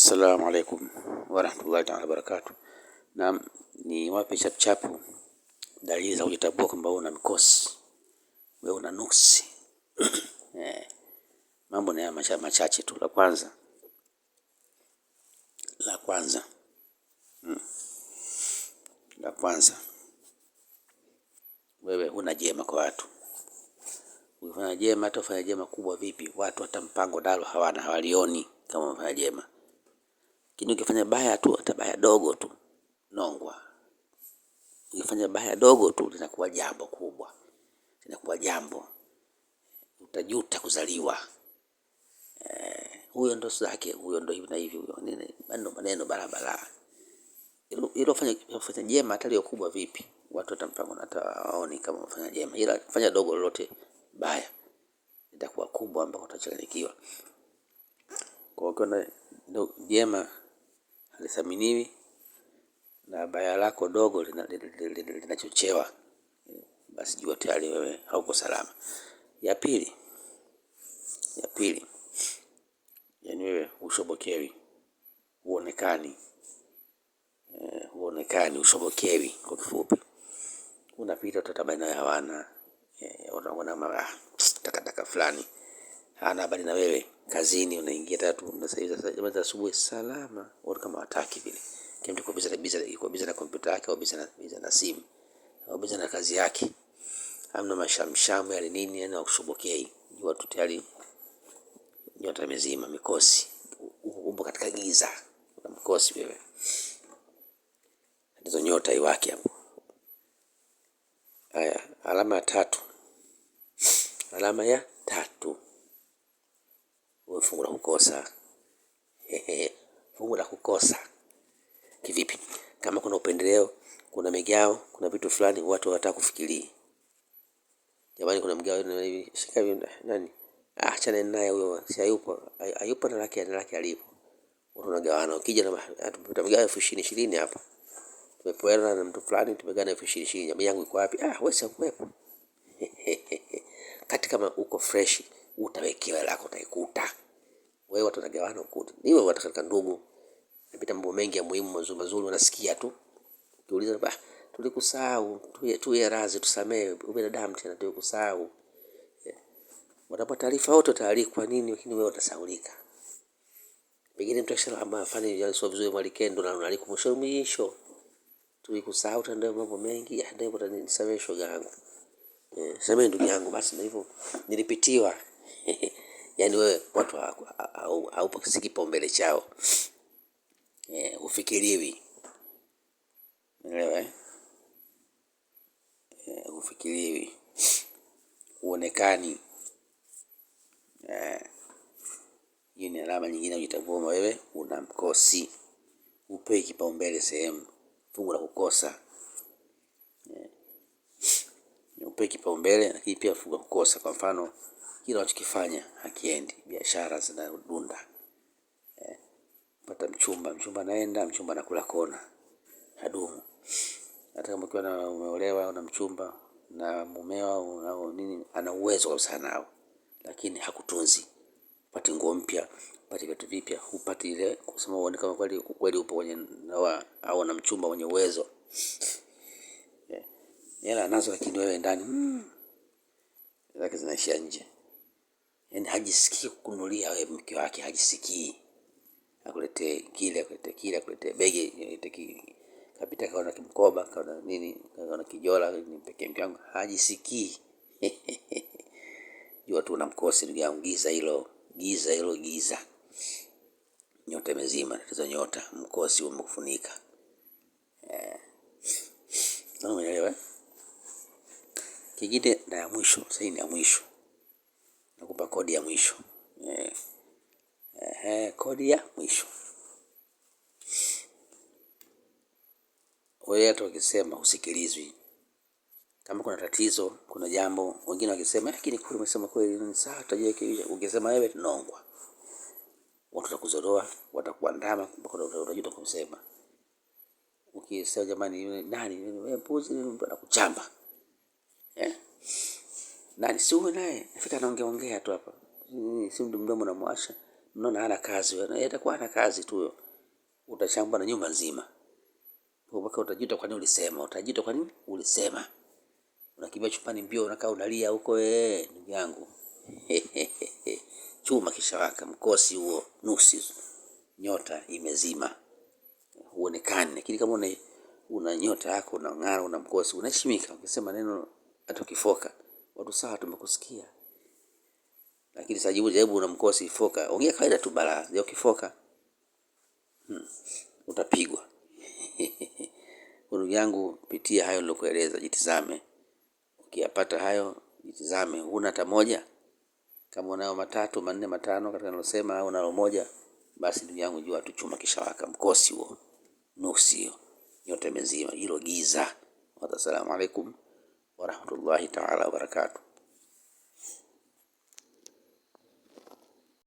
Assalamu alaikum warahmatullahi ta'ala wabarakatuh. Naam, ni wapi chapu dalili za kujitambua kwamba una mikosi, wewe una nuksi. Mambo ni machache tu. La kwanza, wewe una jema kwa watu. Ukifanya jema, hata ufanya jema kubwa vipi, watu hata mpango nalo hawalioni kama unafanya jema. Lakini ukifanya baya tu, hata baya dogo tu, nongwa. Ukifanya baya dogo tu linakuwa jambo kubwa, linakuwa jambo utajuta kuzaliwa. Huyo ndo zake, huyo ndo hivi na hivi, huyo nini, maneno barabara. Ilo fanya jema hata lio kubwa vipi, watu watampango hata waoni kama unafanya jema. Ila fanya dogo lolote baya, itakuwa kubwa ambako utachanganyikiwa. Kwa hiyo jema halithaminiwi na baya lako dogo linachochewa, basi jua tayari wewe hauko salama. Ya pili, yani wewe ushobokewi, huonekani, ushobokewi. Kwa kifupi, unapita utatabani na hawana, unaona takataka fulani, hana habari na wewe. Kazini unaingia tatu unasaidia asubuhi salama, watu kama wataki vile. Kile mtu kwa biza na kompyuta yake, au biza na simu, au biza na kazi yake. Hamna mashamshamu yale nini, yani wakushobokei. Watu tayari nyota imezima, mikosi. Upo katika giza, una mikosi wewe. Ndizo nyota iwaki hapo. Haya, alama ya tatu. Wewe fungu la kukosa. Fungu la kukosa. Kivipi? Kama kuna upendeleo, kuna migao, kuna vitu fulani watu hawataka kufikiria. Jamani, kuna mgao hivi, shika hivi nani? Achana naye huyo, si hayupo na laki alipo. Watu wanagawana. Ukija na tutamgawa 20,20 hapa. Tumepoana na mtu fulani, tumegawana 20,20. Jamii yangu iko wapi? Wewe si uko. Kati kama uko fresh, utawekewa lako utaikuta. Wewe watu wanagawana ukuta. Ni wewe wataka ndugu. Napita mambo mengi ya muhimu mazuri unasikia tu. Ukiuliza tulikusahau, tuwe radhi, tusamee, ubinadamu tena tulikusahau. Watapata taarifa wote taalikwa nini, lakini wewe utasahaulika. Pengine mtu akisema afanye sio vizuri mwalikendo na unalikuwa mwisho. Tulikusahau tena mambo mengi, ndio utanisamee shoga yangu. Samee ndugu yangu, basi na hivyo nilipitiwa. Yaani wewe watu haupo kipaumbele chao. Ufikiriwi. Unaelewa? Ufikiriwi. Uonekani. Hiyo ni alama nyingine ujitambua wewe una mkosi. Upewi kipaumbele sehemu. Fungu la kukosa. Upewi kipaumbele, lakini pia fungu la kukosa. Kwa mfano, kila unachokifanya hakiendi, biashara zinadunda. Pata mchumba anaenda, mchumba anakula kona, hadumu. Hata kama ukiwa na umeolewa una mchumba na mumeo au nini, ana uwezo kabisa nao, lakini hakutunzi. Upati nguo mpya, upati vitu vipya, upati ile kusema uone kama kweli upo kwenye ndoa au na mchumba mwenye uwezo. Hela anazo lakini wewe ndani zake zinaishia nje. Yaani hajisikii kukununulia wewe mke wake, hajisikii. Akuletee kile, akuletee begi, kapita kaona kimkoba, kaona nini, kaona kijola, ni pekee mke wangu, hajisikii. Jua tu unamkosi ndugu yangu, giza hilo. Nyota imezima, tatizo nyota, mkosi umekufunika. Unaelewa? Kingine na ya mwisho, sasa ni ya mwisho. Nakupa kodi ya mwisho. Kodi ya mwisho. Wewe hata ukisema usikilizwi. Kama kuna tatizo, kuna jambo, wengine wakisema lakini kweli umesema kweli ni sawa tutajirekebisha. Ukisema wewe nongwa. Watu watakuzodoa, watakuandama mpaka utajuta kusema. Ukisema jamani yule nani, wewe puzi, mtu anakuchamba. Nani si uwe naye, nafika anaongea tu hapa. Si mdomo unamwasha. unaona hana kazi wewe, atakuwa hana kazi tu, utachambwa na nyumba nzima. Mpaka utajuta kwa nini ulisema, utajuta kwa nini ulisema. Unakimbia chumbani mbio, unakaa unalia huko, ndugu yangu. Chuma kishawaka, mkosi huo nusu, nyota imezima, huonekani. Lakini kama una nyota yako unang'ara, una mkosi, unaheshimika. Ukisema neno hata ukifoka, watu sawa, tumekusikia. Lakini sasa jaribu una mkosi foka, ongea kawaida tu bala, leo ukifoka utapigwa. Ndugu yangu, pitia hayo nilokueleza, jitizame. Ukiyapata hayo, jitizame. Huna hata moja? Kama unao matatu, manne, matano katika nilosema, au unalo moja, basi ndugu yangu jua tu chuma kishawaka, mkosi huo nusu hiyo, nyota imezima, hilo giza. Wa assalamu alaikum wa rahmatullahi ta'ala wa barakatuh.